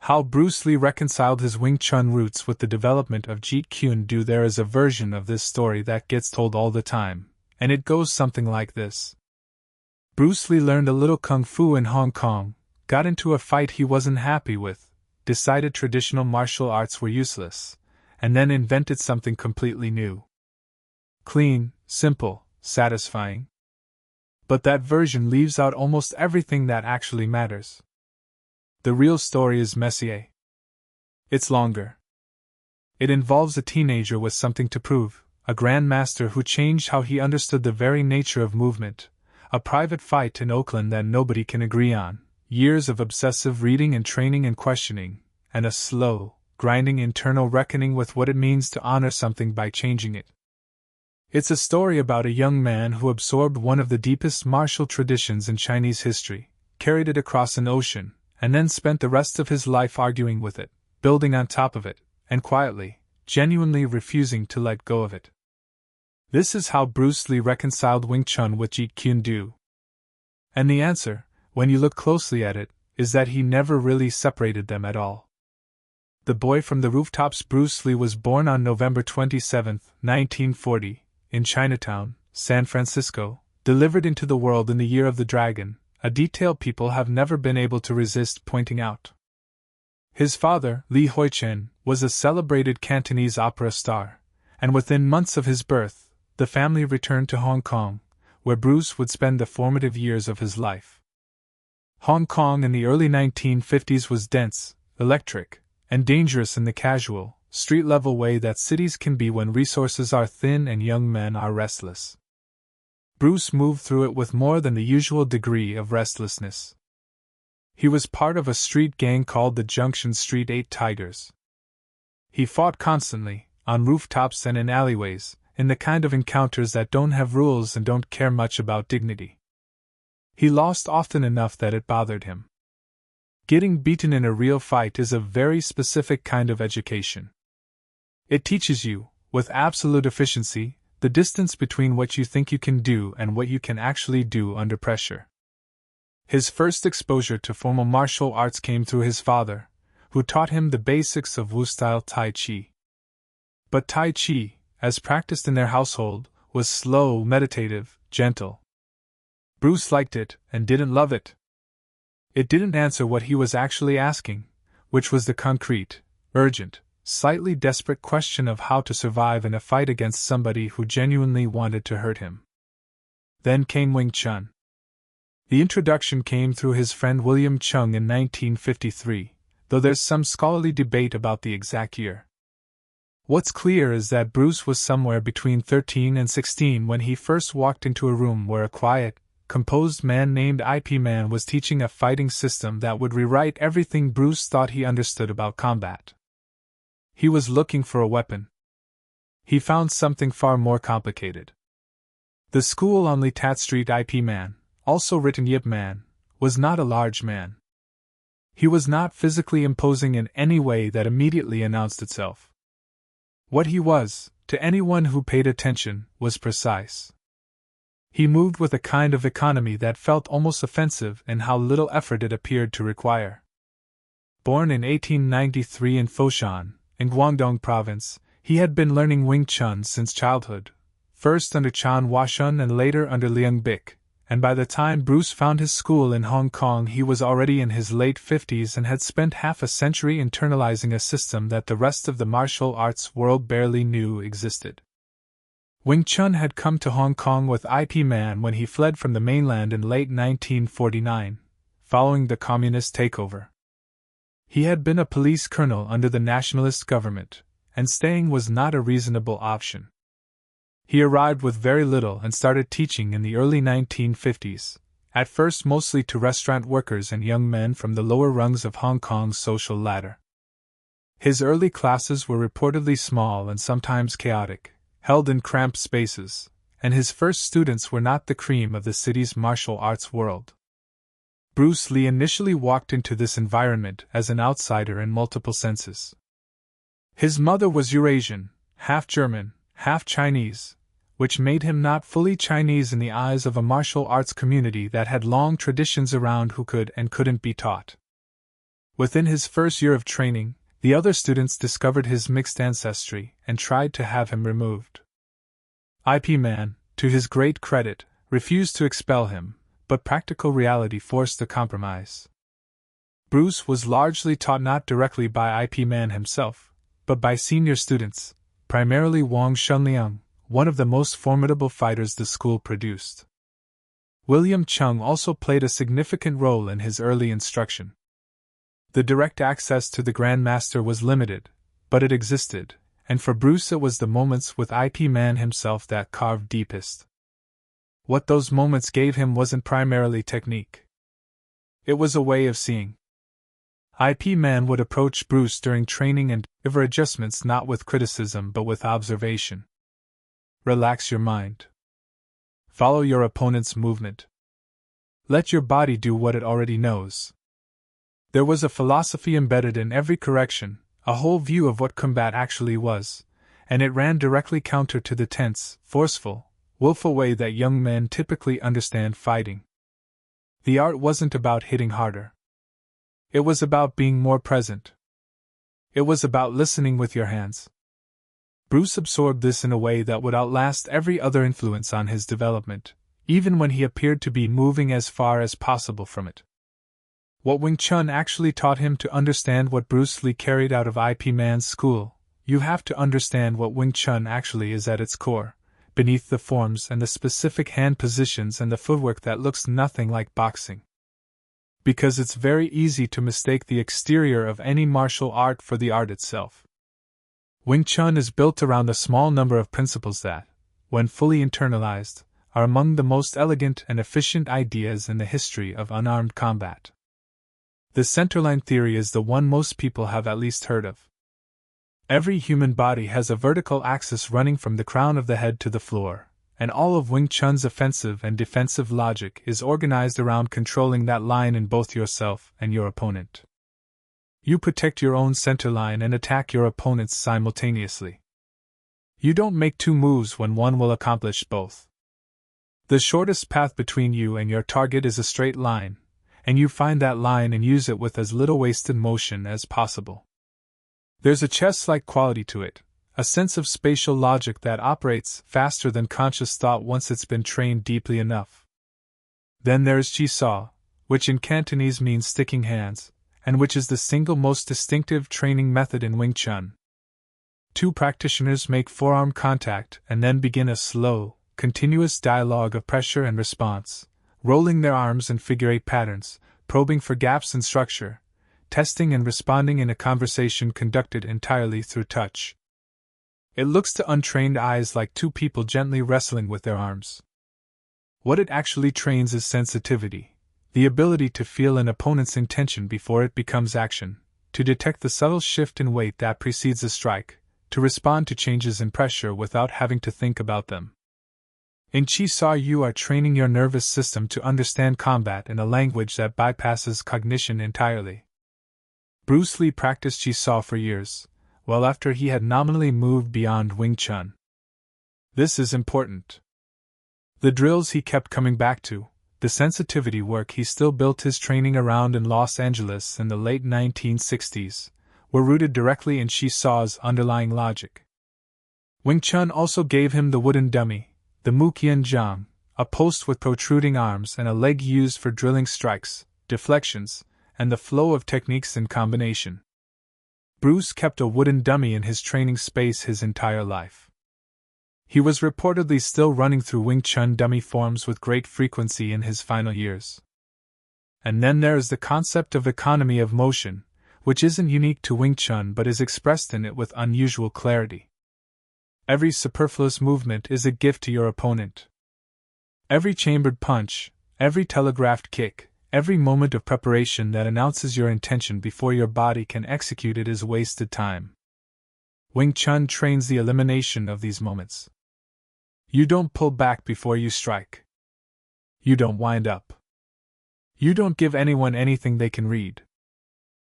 How Bruce Lee reconciled his Wing Chun roots with the development of Jeet Kune Do. There is a version of this story that gets told all the time, and it goes something like this. Bruce Lee learned a little kung fu in Hong Kong, got into a fight he wasn't happy with, decided traditional martial arts were useless, and then invented something completely new. Clean, simple, satisfying. But that version leaves out almost everything that actually matters. The real story is messier. It's longer. It involves a teenager with something to prove, a grandmaster who changed how he understood the very nature of movement, a private fight in Oakland that nobody can agree on, years of obsessive reading and training and questioning, and a slow, grinding internal reckoning with what it means to honor something by changing it. It's a story about a young man who absorbed one of the deepest martial traditions in Chinese history, carried it across an ocean, and then spent the rest of his life arguing with it, building on top of it, and quietly, genuinely refusing to let go of it. This is how Bruce Lee reconciled Wing Chun with Jeet Kune Do. And the answer, when you look closely at it, is that he never really separated them at all. The Boy from the Rooftops. Bruce Lee was born on November 27, 1940, in Chinatown, San Francisco, delivered into the world in the Year of the Dragon, a detail people have never been able to resist pointing out. His father, Li Huichen, was a celebrated Cantonese opera star, and within months of his birth, the family returned to Hong Kong, where Bruce would spend the formative years of his life. Hong Kong in the early 1950s was dense, electric, and dangerous in the casual, street-level way that cities can be when resources are thin and young men are restless. Bruce moved through it with more than the usual degree of restlessness. He was part of a street gang called the Junction Street 8 Tigers. He fought constantly, on rooftops and in alleyways, in the kind of encounters that don't have rules and don't care much about dignity. He lost often enough that it bothered him. Getting beaten in a real fight is a very specific kind of education. It teaches you, with absolute efficiency, the distance between what you think you can do and what you can actually do under pressure. His first exposure to formal martial arts came through his father, who taught him the basics of Wu-style Tai Chi. But Tai Chi, as practiced in their household, was slow, meditative, gentle. Bruce liked it and didn't love it. It didn't answer what he was actually asking, which was the concrete, urgent, slightly desperate question of how to survive in a fight against somebody who genuinely wanted to hurt him. Then came Wing Chun. The introduction came through his friend William Chung in 1953, though there's some scholarly debate about the exact year. What's clear is that Bruce was somewhere between 13 and 16 when he first walked into a room where a quiet, composed man named IP Man was teaching a fighting system that would rewrite everything Bruce thought he understood about combat. He was looking for a weapon. He found something far more complicated. The school on Tat Street. IP Man, also written Yip Man, was not a large man. He was not physically imposing in any way that immediately announced itself. What he was, to anyone who paid attention, was precise. He moved with a kind of economy that felt almost offensive in how little effort it appeared to require. Born in 1893 in Foshan, in Guangdong Province, he had been learning Wing Chun since childhood, first under Chan Washun and later under Liang Bic, and by the time Bruce found his school in Hong Kong he was already in his late 50s and had spent half a century internalizing a system that the rest of the martial arts world barely knew existed. Wing Chun had come to Hong Kong with IP Man when he fled from the mainland in late 1949, following the communist takeover. He had been a police colonel under the nationalist government, and staying was not a reasonable option. He arrived with very little and started teaching in the early 1950s, at first mostly to restaurant workers and young men from the lower rungs of Hong Kong's social ladder. His early classes were reportedly small and sometimes chaotic, held in cramped spaces, and his first students were not the cream of the city's martial arts world. Bruce Lee initially walked into this environment as an outsider in multiple senses. His mother was Eurasian, half German, half Chinese, which made him not fully Chinese in the eyes of a martial arts community that had long traditions around who could and couldn't be taught. Within his first year of training, the other students discovered his mixed ancestry and tried to have him removed. Ip Man, to his great credit, refused to expel him, but practical reality forced a compromise. Bruce was largely taught not directly by Ip Man himself, but by senior students, primarily Wang Shunliang, one of the most formidable fighters the school produced. William Chung also played a significant role in his early instruction. The direct access to the Grand Master was limited, but it existed, and for Bruce it was the moments with Ip Man himself that carved deepest. What those moments gave him wasn't primarily technique. It was a way of seeing. Ip Man would approach Bruce during training and deliver adjustments not with criticism but with observation. Relax your mind. Follow your opponent's movement. Let your body do what it already knows. There was a philosophy embedded in every correction, a whole view of what combat actually was, and it ran directly counter to the tense, forceful, willful way that young men typically understand fighting. The art wasn't about hitting harder. It was about being more present. It was about listening with your hands. Bruce absorbed this in a way that would outlast every other influence on his development, even when he appeared to be moving as far as possible from it. What Wing Chun actually taught him to understand what Bruce Lee carried out of Ip Man's school. You have to understand what Wing Chun actually is at its core, beneath the forms and the specific hand positions and the footwork that looks nothing like boxing. Because it's very easy to mistake the exterior of any martial art for the art itself. Wing Chun is built around a small number of principles that, when fully internalized, are among the most elegant and efficient ideas in the history of unarmed combat. The centerline theory is the one most people have at least heard of. Every human body has a vertical axis running from the crown of the head to the floor, and all of Wing Chun's offensive and defensive logic is organized around controlling that line in both yourself and your opponent. You protect your own centerline and attack your opponent's simultaneously. You don't make two moves when one will accomplish both. The shortest path between you and your target is a straight line, and you find that line and use it with as little wasted motion as possible. There's a chess-like quality to it, a sense of spatial logic that operates faster than conscious thought once it's been trained deeply enough. Then there's Chi Sa, which in Cantonese means sticking hands, and which is the single most distinctive training method in Wing Chun. Two practitioners make forearm contact and then begin a slow, continuous dialogue of pressure and response, rolling their arms in figure-8 patterns, probing for gaps in structure, testing and responding in a conversation conducted entirely through touch. It looks to untrained eyes like two people gently wrestling with their arms. What it actually trains is sensitivity, the ability to feel an opponent's intention before it becomes action, to detect the subtle shift in weight that precedes a strike, to respond to changes in pressure without having to think about them. In Chi Sa, you are training your nervous system to understand combat in a language that bypasses cognition entirely. Bruce Lee practiced Chi Sa for years, well after he had nominally moved beyond Wing Chun. This is important. The drills he kept coming back to, the sensitivity work he still built his training around in Los Angeles in the late 1960s, were rooted directly in Chi Sa's underlying logic. Wing Chun also gave him the wooden dummy, the Muqian Jiang, a post with protruding arms and a leg used for drilling strikes, deflections, and the flow of techniques in combination. Bruce kept a wooden dummy in his training space his entire life. He was reportedly still running through Wing Chun dummy forms with great frequency in his final years. And then there is the concept of economy of motion, which isn't unique to Wing Chun but is expressed in it with unusual clarity. Every superfluous movement is a gift to your opponent. Every chambered punch, every telegraphed kick, every moment of preparation that announces your intention before your body can execute it is wasted time. Wing Chun trains the elimination of these moments. You don't pull back before you strike. You don't wind up. You don't give anyone anything they can read.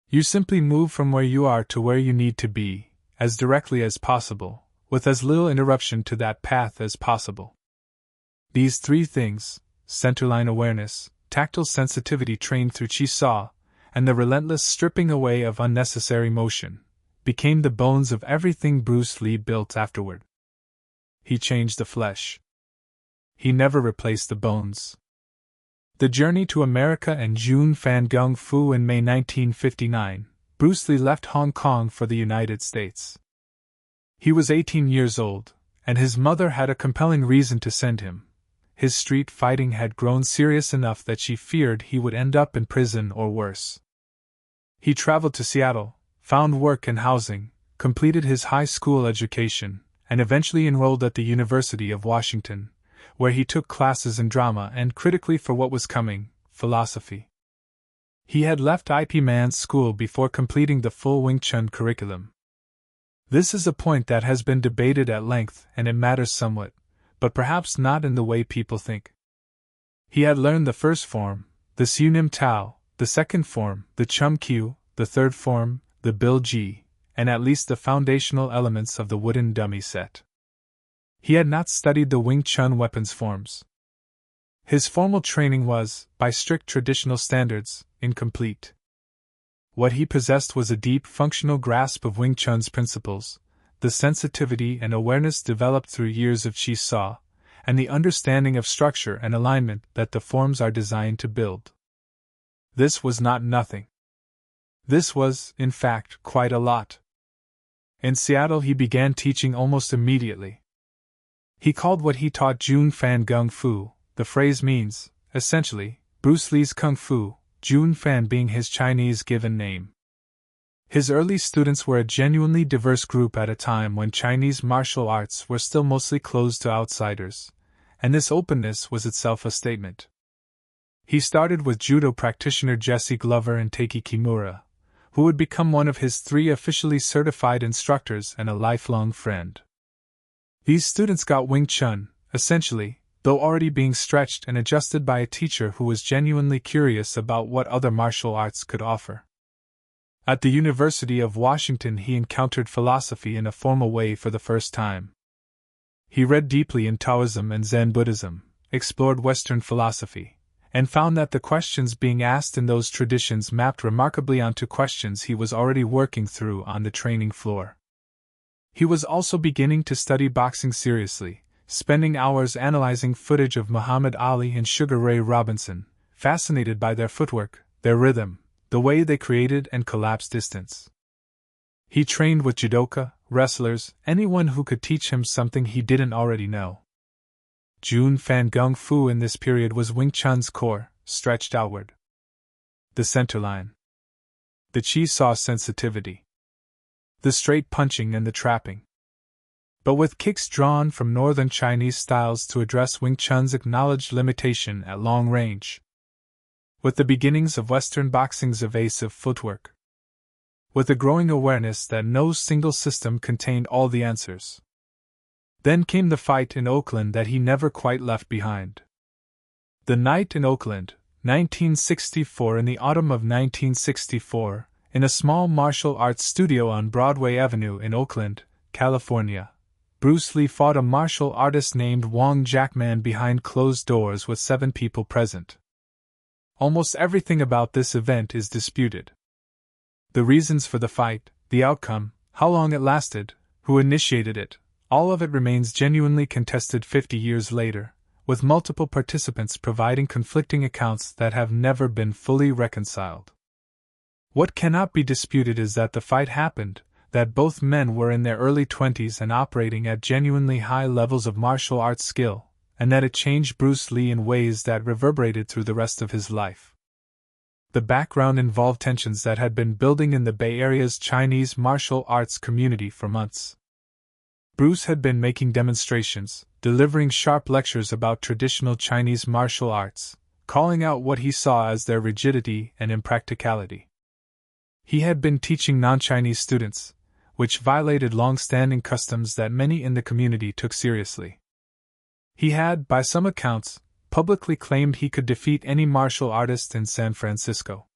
You simply move from where you are to where you need to be, as directly as possible, with as little interruption to that path as possible. These three things, centerline awareness, tactile sensitivity trained through Chi Sa, and the relentless stripping away of unnecessary motion, became the bones of everything Bruce Lee built afterward. He changed the flesh. He never replaced the bones. The journey to America and Jun Fan Gung Fu in May 1959, Bruce Lee left Hong Kong for the United States. He was 18 years old, and his mother had a compelling reason to send him. His street fighting had grown serious enough that she feared he would end up in prison or worse. He traveled to Seattle, found work and housing, completed his high school education, and eventually enrolled at the University of Washington, where he took classes in drama and, critically for what was coming, philosophy. He had left Ip Man's school before completing the full Wing Chun curriculum. This is a point that has been debated at length, and it matters somewhat, but perhaps not in the way people think. He had learned the first form, the Sunim Tao, the second form, the Chum Q, the third form, the Bil Ji, and at least the foundational elements of the wooden dummy set. He had not studied the Wing Chun weapons forms. His formal training was, by strict traditional standards, incomplete. What he possessed was a deep functional grasp of Wing Chun's principles, the sensitivity and awareness developed through years of Chi Sa, and the understanding of structure and alignment that the forms are designed to build. This was not nothing. This was, in fact, quite a lot. In Seattle he began teaching almost immediately. He called what he taught Jun Fan Gung Fu. The phrase means, essentially, Bruce Lee's Kung Fu, Jun Fan being his Chinese given name. His early students were a genuinely diverse group at a time when Chinese martial arts were still mostly closed to outsiders, and this openness was itself a statement. He started with judo practitioner Jesse Glover and Taiki Kimura, who would become one of his 3 officially certified instructors and a lifelong friend. These students got Wing Chun, essentially, though already being stretched and adjusted by a teacher who was genuinely curious about what other martial arts could offer. At the University of Washington he encountered philosophy in a formal way for the first time. He read deeply in Taoism and Zen Buddhism, explored Western philosophy, and found that the questions being asked in those traditions mapped remarkably onto questions he was already working through on the training floor. He was also beginning to study boxing seriously, spending hours analyzing footage of Muhammad Ali and Sugar Ray Robinson, fascinated by their footwork, their rhythm, the way they created and collapsed distance. He trained with judoka, wrestlers, anyone who could teach him something he didn't already know. Jun Fan Gung Fu in this period was Wing Chun's core, stretched outward. The centerline. The Chi Sa sensitivity. The straight punching and the trapping. But with kicks drawn from northern Chinese styles to address Wing Chun's acknowledged limitation at long range. With the beginnings of Western boxing's evasive footwork. With a growing awareness that no single system contained all the answers. Then came the fight in Oakland that he never quite left behind. The night in Oakland, 1964. In the autumn of 1964, in a small martial arts studio on Broadway Avenue in Oakland, California, Bruce Lee fought a martial artist named Wong Jackman behind closed doors with 7 people present. Almost everything about this event is disputed. The reasons for the fight, the outcome, how long it lasted, who initiated it, all of it remains genuinely contested 50 years later, with multiple participants providing conflicting accounts that have never been fully reconciled. What cannot be disputed is that the fight happened, that both men were in their early 20s and operating at genuinely high levels of martial arts skill, and that it changed Bruce Lee in ways that reverberated through the rest of his life. The background involved tensions that had been building in the Bay Area's Chinese martial arts community for months. Bruce had been making demonstrations, delivering sharp lectures about traditional Chinese martial arts, calling out what he saw as their rigidity and impracticality. He had been teaching non-Chinese students, which violated long-standing customs that many in the community took seriously. He had, by some accounts, publicly claimed he could defeat any martial artist in San Francisco.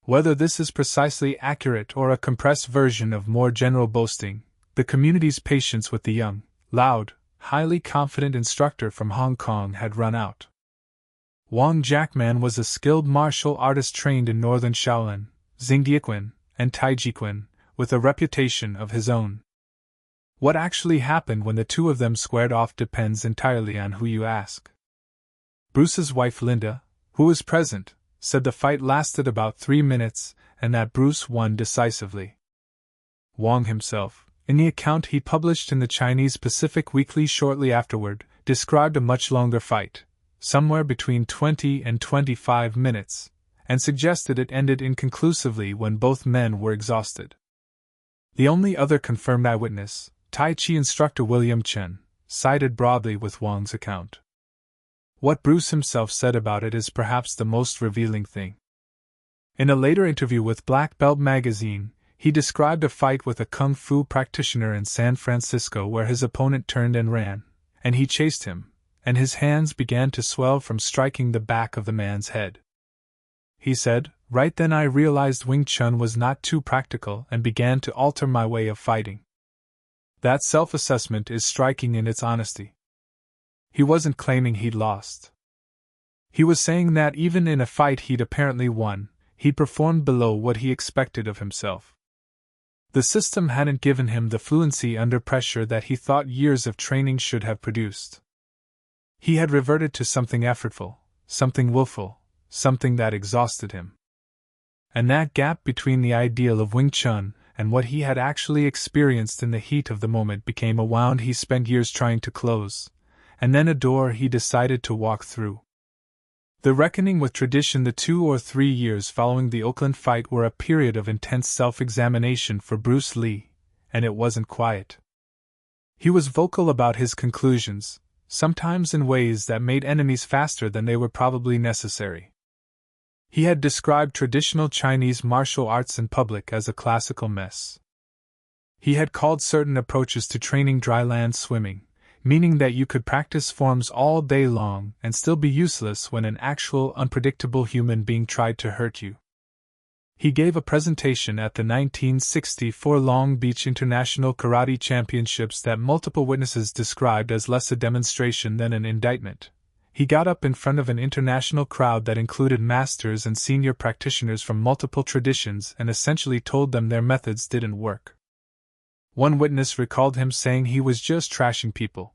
Whether this is precisely accurate or a compressed version of more general boasting, the community's patience with the young, loud, highly confident instructor from Hong Kong had run out. Wang Jackman was a skilled martial artist trained in northern Shaolin, Xingdiaquan, and Taijiquan, with a reputation of his own. What actually happened when the two of them squared off depends entirely on who you ask. Bruce's wife Linda, who was present, said the fight lasted about 3 minutes and that Bruce won decisively. Wang himself, in the account he published in the Chinese Pacific Weekly shortly afterward, described a much longer fight, somewhere between 20 and 25 minutes, and suggested it ended inconclusively when both men were exhausted. The only other confirmed eyewitness, Tai Chi instructor William Chun, sided broadly with Wang's account. What Bruce himself said about it is perhaps the most revealing thing. In a later interview with Black Belt magazine, he described a fight with a kung fu practitioner in San Francisco where his opponent turned and ran, and he chased him, and his hands began to swell from striking the back of the man's head. He said, "Right then I realized Wing Chun was not too practical and began to alter my way of fighting." That self-assessment is striking in its honesty. He wasn't claiming he'd lost. He was saying that even in a fight he'd apparently won, he performed below what he expected of himself. The system hadn't given him the fluency under pressure that he thought years of training should have produced. He had reverted to something effortful, something willful, something that exhausted him. And that gap between the ideal of Wing Chun and what he had actually experienced in the heat of the moment became a wound he spent years trying to close, and then a door he decided to walk through. The reckoning with tradition. The 2 or 3 years following the Oakland fight were a period of intense self-examination for Bruce Lee, and it wasn't quiet. He was vocal about his conclusions, sometimes in ways that made enemies faster than they were probably necessary. He had described traditional Chinese martial arts in public as a classical mess. He had called certain approaches to training dry land swimming, meaning that you could practice forms all day long and still be useless when an actual unpredictable human being tried to hurt you. He gave a presentation at the 1964 Long Beach International Karate Championships that multiple witnesses described as less a demonstration than an indictment. He got up in front of an international crowd that included masters and senior practitioners from multiple traditions and essentially told them their methods didn't work. One witness recalled him saying he was just trashing people.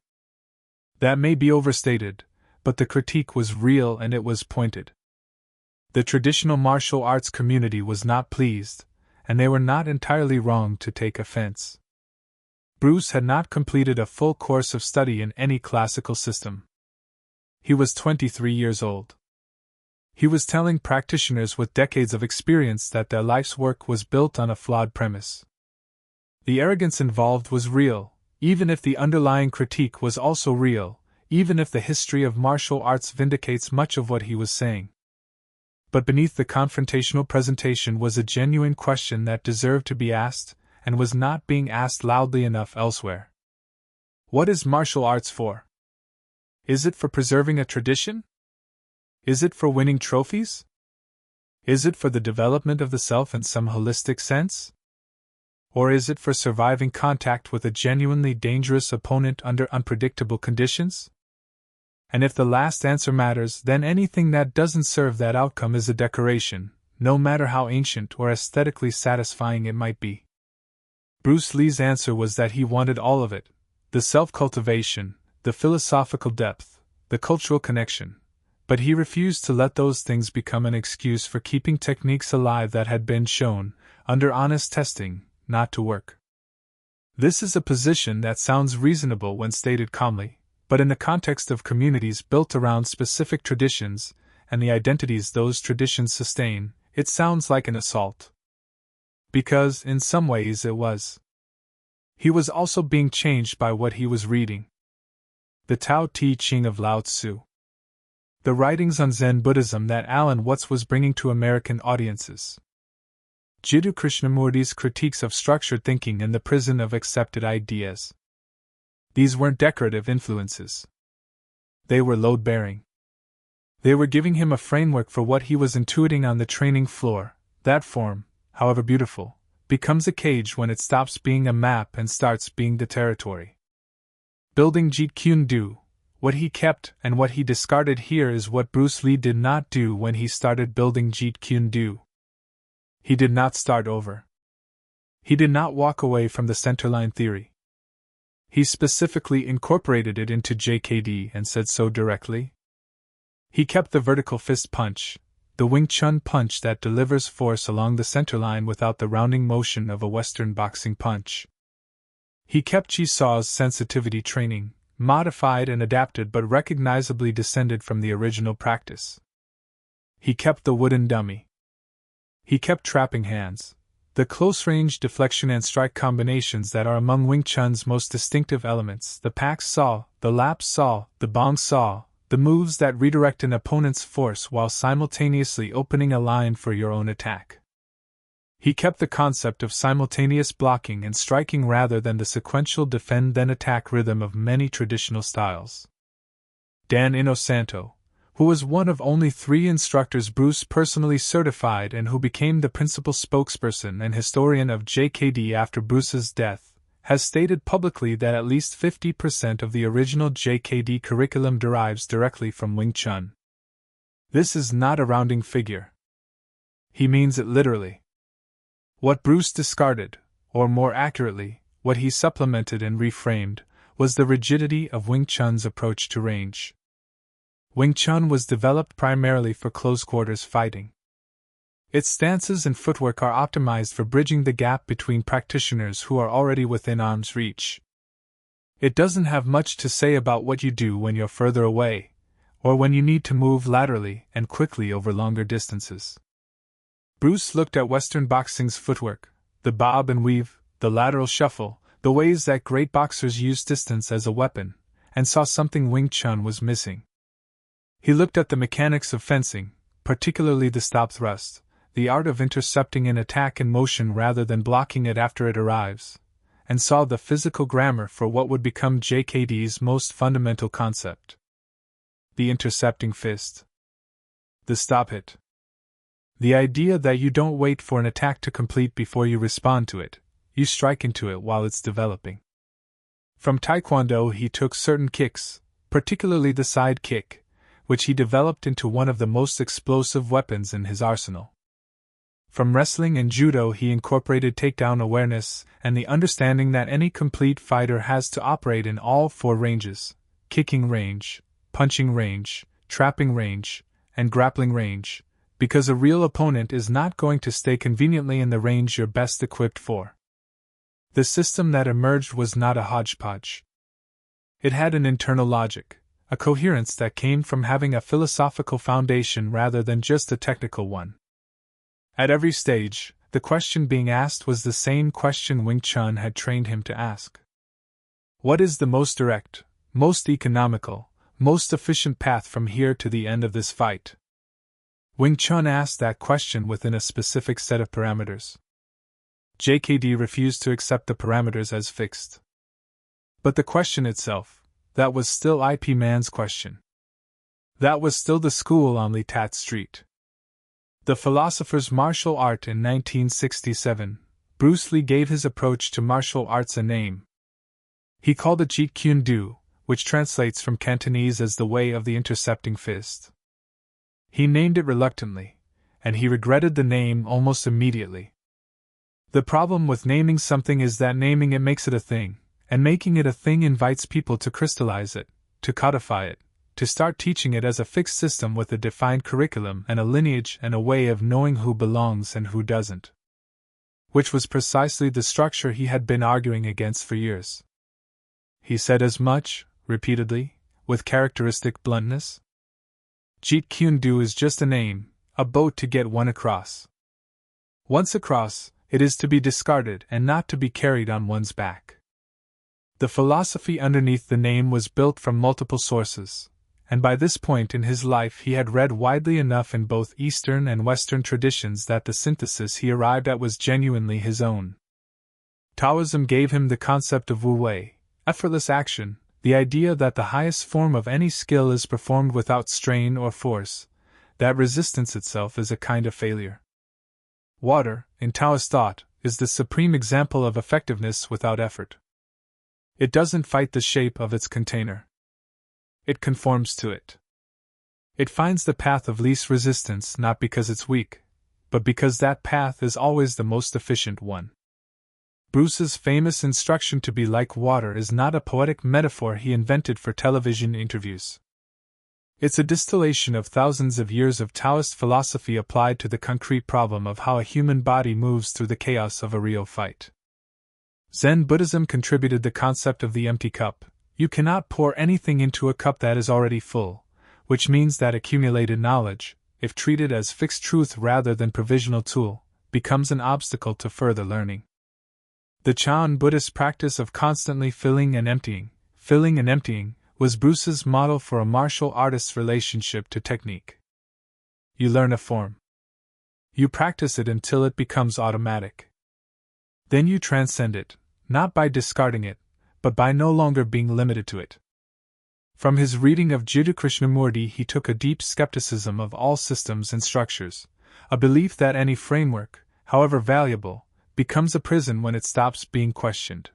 That may be overstated, but the critique was real and it was pointed. The traditional martial arts community was not pleased, and they were not entirely wrong to take offense. Bruce had not completed a full course of study in any classical system. He was 23 years old. He was telling practitioners with decades of experience that their life's work was built on a flawed premise. The arrogance involved was real, even if the underlying critique was also real, even if the history of martial arts vindicates much of what he was saying. But beneath the confrontational presentation was a genuine question that deserved to be asked, and was not being asked loudly enough elsewhere. What is martial arts for? Is it for preserving a tradition? Is it for winning trophies? Is it for the development of the self in some holistic sense? Or is it for surviving contact with a genuinely dangerous opponent under unpredictable conditions? And if the last answer matters, then anything that doesn't serve that outcome is a decoration, no matter how ancient or aesthetically satisfying it might be. Bruce Lee's answer was that he wanted all of it: the self-cultivation, the philosophical depth, the cultural connection, but he refused to let those things become an excuse for keeping techniques alive that had been shown, under honest testing, not to work. This is a position that sounds reasonable when stated calmly, but in the context of communities built around specific traditions, and the identities those traditions sustain, it sounds like an assault. Because, in some ways, it was. He was also being changed by what he was reading. The Tao Te Ching of Lao Tzu. The writings on Zen Buddhism that Alan Watts was bringing to American audiences. Jiddu Krishnamurti's critiques of structured thinking in the prison of accepted ideas. These weren't decorative influences. They were load-bearing. They were giving him a framework for what he was intuiting on the training floor. That form, however beautiful, becomes a cage when it stops being a map and starts being the territory. Building Jeet Kune Do, What he kept and what he discarded here is what Bruce Lee did not do when he started building Jeet Kune Do. He did not start over. He did not walk away from the centerline theory. He specifically incorporated it into JKD and said so directly. He kept the vertical fist punch, the Wing Chun punch that delivers force along the centerline without the rounding motion of a Western boxing punch. He kept Chi Saw's sensitivity training, modified and adapted but recognizably descended from the original practice. He kept the wooden dummy. He kept trapping hands, the close-range deflection and strike combinations that are among Wing Chun's most distinctive elements, the pak saw, the lap saw, the bong saw, the moves that redirect an opponent's force while simultaneously opening a line for your own attack. He kept the concept of simultaneous blocking and striking rather than the sequential defend-then-attack rhythm of many traditional styles. Dan Inosanto, who was one of only 3 instructors Bruce personally certified and who became the principal spokesperson and historian of JKD after Bruce's death, has stated publicly that at least 50% of the original JKD curriculum derives directly from Wing Chun. This is not a rounding figure. He means it literally. What Bruce discarded, or more accurately, what he supplemented and reframed, was the rigidity of Wing Chun's approach to range. Wing Chun was developed primarily for close-quarters fighting. Its stances and footwork are optimized for bridging the gap between practitioners who are already within arm's reach. It doesn't have much to say about what you do when you're further away, or when you need to move laterally and quickly over longer distances. Bruce looked at Western boxing's footwork, the bob and weave, the lateral shuffle, the ways that great boxers use distance as a weapon, and saw something Wing Chun was missing. He looked at the mechanics of fencing, particularly the stop thrust, the art of intercepting an attack in motion rather than blocking it after it arrives, and saw the physical grammar for what would become JKD's most fundamental concept. The intercepting fist. The stop hit. The idea that you don't wait for an attack to complete before you respond to it, you strike into it while it's developing. From Taekwondo he took certain kicks, particularly the side kick, which he developed into one of the most explosive weapons in his arsenal. From wrestling and judo he incorporated takedown awareness and the understanding that any complete fighter has to operate in all 4 ranges: kicking range, punching range, trapping range, and grappling range, because a real opponent is not going to stay conveniently in the range you're best equipped for. The system that emerged was not a hodgepodge. It had an internal logic, a coherence that came from having a philosophical foundation rather than just a technical one. At every stage, the question being asked was the same question Wing Chun had trained him to ask. What is the most direct, most economical, most efficient path from here to the end of this fight? Wing Chun asked that question within a specific set of parameters. JKD refused to accept the parameters as fixed. But the question itself, that was still IP Man's question. That was still the school on Litat Street. The philosopher's martial art in 1967, Bruce Lee gave his approach to martial arts a name. He called it Jeet Kune Do, which translates from Cantonese as the way of the intercepting fist. He named it reluctantly, and he regretted the name almost immediately. The problem with naming something is that naming it makes it a thing, and making it a thing invites people to crystallize it, to codify it, to start teaching it as a fixed system with a defined curriculum and a lineage and a way of knowing who belongs and who doesn't. Which was precisely the structure he had been arguing against for years. He said as much, repeatedly, with characteristic bluntness. Jeet Kune Do is just a name, a boat to get one across. Once across, it is to be discarded and not to be carried on one's back. The philosophy underneath the name was built from multiple sources, and by this point in his life he had read widely enough in both Eastern and Western traditions that the synthesis he arrived at was genuinely his own. Taoism gave him the concept of Wu Wei, effortless action, the idea that the highest form of any skill is performed without strain or force, that resistance itself is a kind of failure. Water, in Taoist thought, is the supreme example of effectiveness without effort. It doesn't fight the shape of its container. It conforms to it. It finds the path of least resistance not because it's weak, but because that path is always the most efficient one. Bruce's famous instruction to be like water is not a poetic metaphor he invented for television interviews. It's a distillation of thousands of years of Taoist philosophy applied to the concrete problem of how a human body moves through the chaos of a real fight. Zen Buddhism contributed the concept of the empty cup. You cannot pour anything into a cup that is already full, which means that accumulated knowledge, if treated as fixed truth rather than provisional tool, becomes an obstacle to further learning. The Chun Buddhist practice of constantly filling and emptying, was Bruce's model for a martial artist's relationship to technique. You learn a form. You practice it until it becomes automatic. Then you transcend it, not by discarding it, but by no longer being limited to it. From his reading of Jiddu Krishnamurti, he took a deep skepticism of all systems and structures, a belief that any framework, however valuable, becomes a prison when it stops being questioned.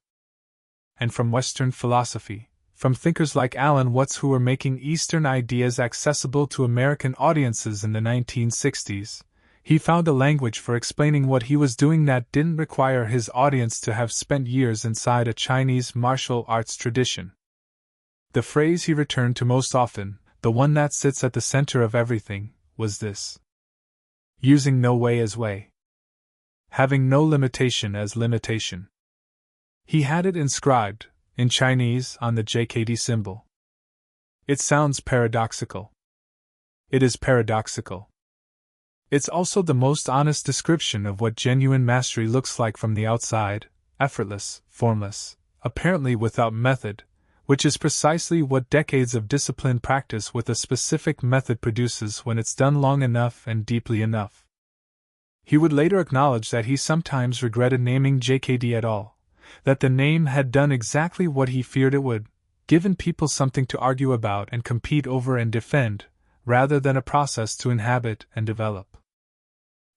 And from Western philosophy, from thinkers like Alan Watts who were making Eastern ideas accessible to American audiences in the 1960s, he found a language for explaining what he was doing that didn't require his audience to have spent years inside a Chinese martial arts tradition. The phrase he returned to most often, the one that sits at the center of everything, was this: using no way as way. Having no limitation as limitation. He had it inscribed, in Chinese, on the JKD symbol. It sounds paradoxical. It is paradoxical. It's also the most honest description of what genuine mastery looks like from the outside, effortless, formless, apparently without method, which is precisely what decades of disciplined practice with a specific method produces when it's done long enough and deeply enough. He would later acknowledge that he sometimes regretted naming JKD at all, that the name had done exactly what he feared it would, given people something to argue about and compete over and defend, rather than a process to inhabit and develop.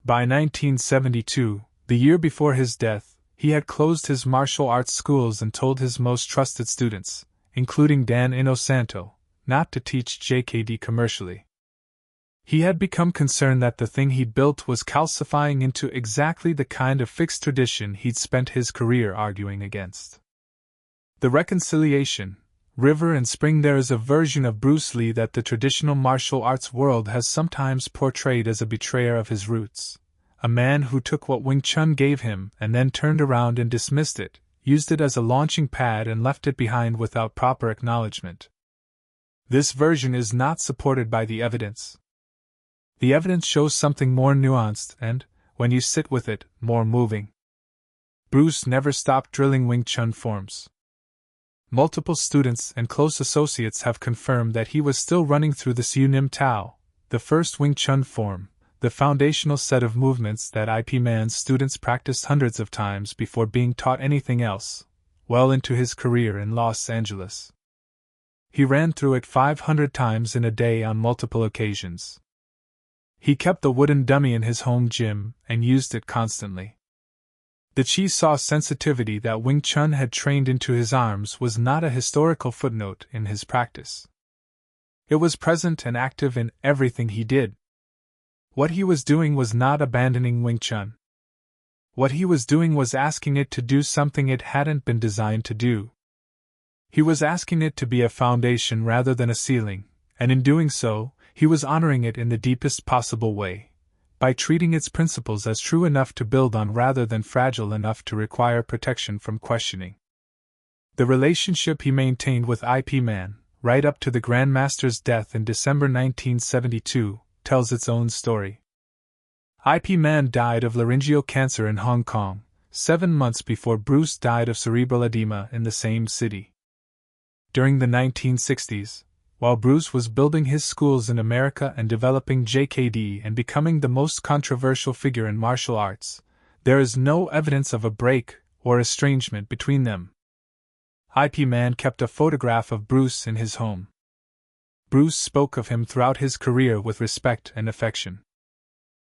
By 1972, the year before his death, he had closed his martial arts schools and told his most trusted students, including Dan Inosanto, not to teach JKD commercially. He had become concerned that the thing he'd built was calcifying into exactly the kind of fixed tradition he'd spent his career arguing against. The Reconciliation, River and Spring. There is a version of Bruce Lee that the traditional martial arts world has sometimes portrayed as a betrayer of his roots, a man who took what Wing Chun gave him and then turned around and dismissed it, used it as a launching pad and left it behind without proper acknowledgement. This version is not supported by the evidence. The evidence shows something more nuanced and, when you sit with it, more moving. Bruce never stopped drilling Wing Chun forms. Multiple students and close associates have confirmed that he was still running through the Siu Nim Tao, the first Wing Chun form, the foundational set of movements that IP Man's students practiced hundreds of times before being taught anything else, well into his career in Los Angeles. He ran through it 500 times in a day on multiple occasions. He kept the wooden dummy in his home gym and used it constantly. The Chi Saw sensitivity that Wing Chun had trained into his arms was not a historical footnote in his practice. It was present and active in everything he did. What he was doing was not abandoning Wing Chun. What he was doing was asking it to do something it hadn't been designed to do. He was asking it to be a foundation rather than a ceiling, and in doing so, he was honoring it in the deepest possible way, by treating its principles as true enough to build on rather than fragile enough to require protection from questioning. The relationship he maintained with IP Man, right up to the Grandmaster's death in December 1972, tells its own story. IP Man died of laryngeal cancer in Hong Kong, 7 months before Bruce died of cerebral edema in the same city. During the 1960s, while Bruce was building his schools in America and developing JKD and becoming the most controversial figure in martial arts, there is no evidence of a break or estrangement between them. IP Man kept a photograph of Bruce in his home. Bruce spoke of him throughout his career with respect and affection.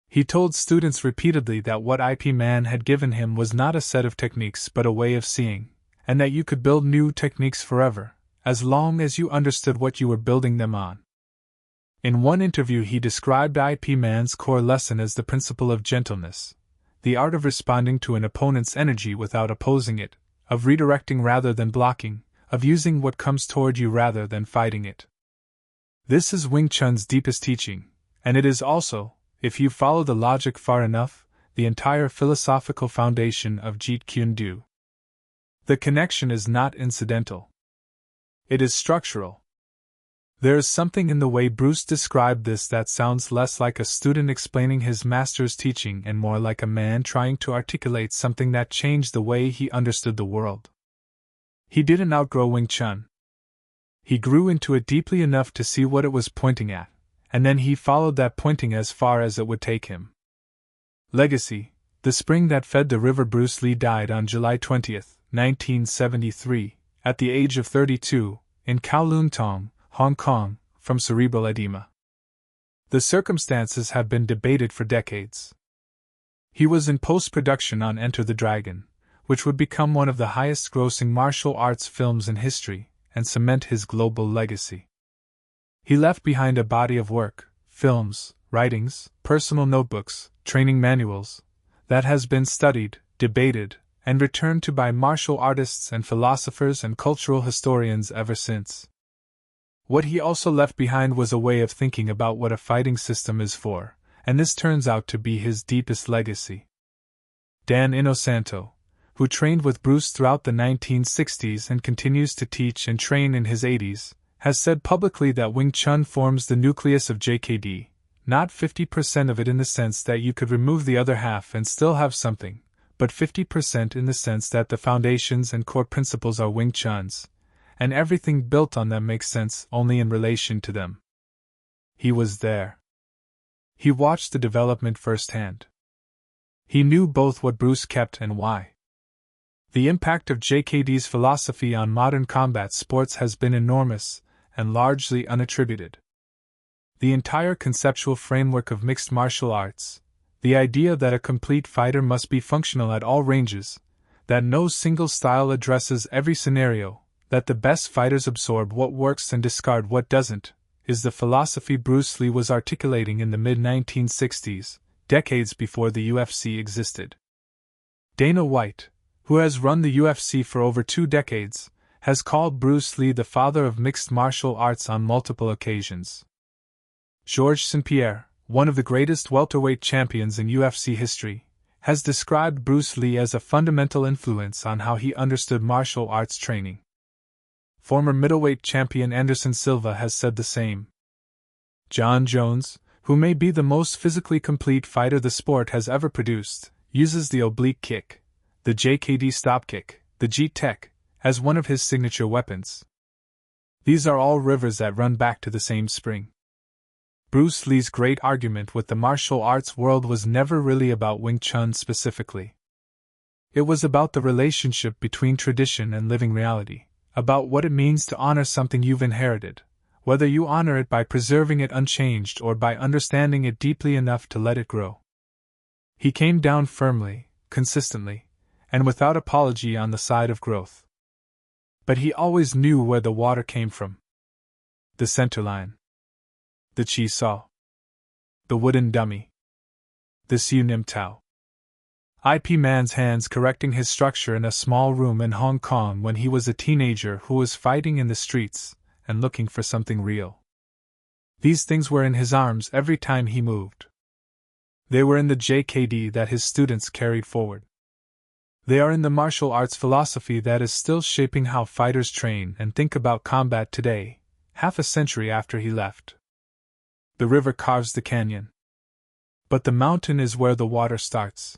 He told students repeatedly that what IP Man had given him was not a set of techniques but a way of seeing, and that you could build new techniques forever, as long as you understood what you were building them on. In one interview, he described Ip Man's core lesson as the principle of gentleness, the art of responding to an opponent's energy without opposing it, of redirecting rather than blocking, of using what comes toward you rather than fighting it. This is Wing Chun's deepest teaching, and it is also, if you follow the logic far enough, the entire philosophical foundation of Jeet Kune Do. The connection is not incidental. It is structural. There is something in the way Bruce described this that sounds less like a student explaining his master's teaching and more like a man trying to articulate something that changed the way he understood the world. He didn't outgrow Wing Chun. He grew into it deeply enough to see what it was pointing at, and then he followed that pointing as far as it would take him. Legacy: the spring that fed the river. Bruce Lee died on July 20, 1973, at the age of 32, in Kowloon Tong, Hong Kong, from cerebral edema. The circumstances have been debated for decades. He was in post-production on Enter the Dragon, which would become one of the highest-grossing martial arts films in history and cement his global legacy. He left behind a body of work, films, writings, personal notebooks, training manuals, that has been studied, debated, and returned to by martial artists and philosophers and cultural historians ever since. What he also left behind was a way of thinking about what a fighting system is for, and this turns out to be his deepest legacy. Dan Inosanto, who trained with Bruce throughout the 1960s and continues to teach and train in his 80s, has said publicly that Wing Chun forms the nucleus of JKD, not 50% of it in the sense that you could remove the other half and still have something, but 50% in the sense that the foundations and core principles are Wing Chun's, and everything built on them makes sense only in relation to them. He was there. He watched the development firsthand. He knew both what Bruce kept and why. The impact of JKD's philosophy on modern combat sports has been enormous and largely unattributed. The entire conceptual framework of mixed martial arts, the idea that a complete fighter must be functional at all ranges, that no single style addresses every scenario, that the best fighters absorb what works and discard what doesn't, is the philosophy Bruce Lee was articulating in the mid-1960s, decades before the UFC existed. Dana White, who has run the UFC for over 2 decades, has called Bruce Lee the father of mixed martial arts on multiple occasions. Georges St-Pierre, one of the greatest welterweight champions in UFC history, has described Bruce Lee as a fundamental influence on how he understood martial arts training. Former middleweight champion Anderson Silva has said the same. John Jones, who may be the most physically complete fighter the sport has ever produced, uses the oblique kick, the JKD stop kick, the Jeet Tech, as one of his signature weapons. These are all rivers that run back to the same spring. Bruce Lee's great argument with the martial arts world was never really about Wing Chun specifically. It was about the relationship between tradition and living reality, about what it means to honor something you've inherited, whether you honor it by preserving it unchanged or by understanding it deeply enough to let it grow. He came down firmly, consistently, and without apology on the side of growth. But he always knew where the water came from. The center line. The chi saw. The wooden dummy. The siu nim tao. Ip Man's hands correcting his structure in a small room in Hong Kong when he was a teenager who was fighting in the streets and looking for something real. These things were in his arms every time he moved. They were in the JKD that his students carried forward. They are in the martial arts philosophy that is still shaping how fighters train and think about combat today, half a century after he left. The river carves the canyon. But the mountain is where the water starts.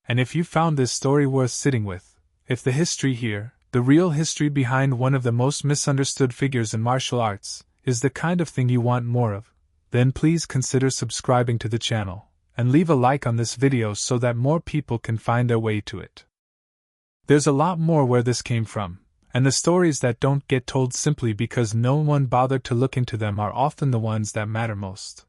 And if you found this story worth sitting with, if the history here, the real history behind one of the most misunderstood figures in martial arts, is the kind of thing you want more of, then please consider subscribing to the channel, and leave a like on this video so that more people can find their way to it. There's a lot more where this came from, and the stories that don't get told simply because no one bothered to look into them are often the ones that matter most.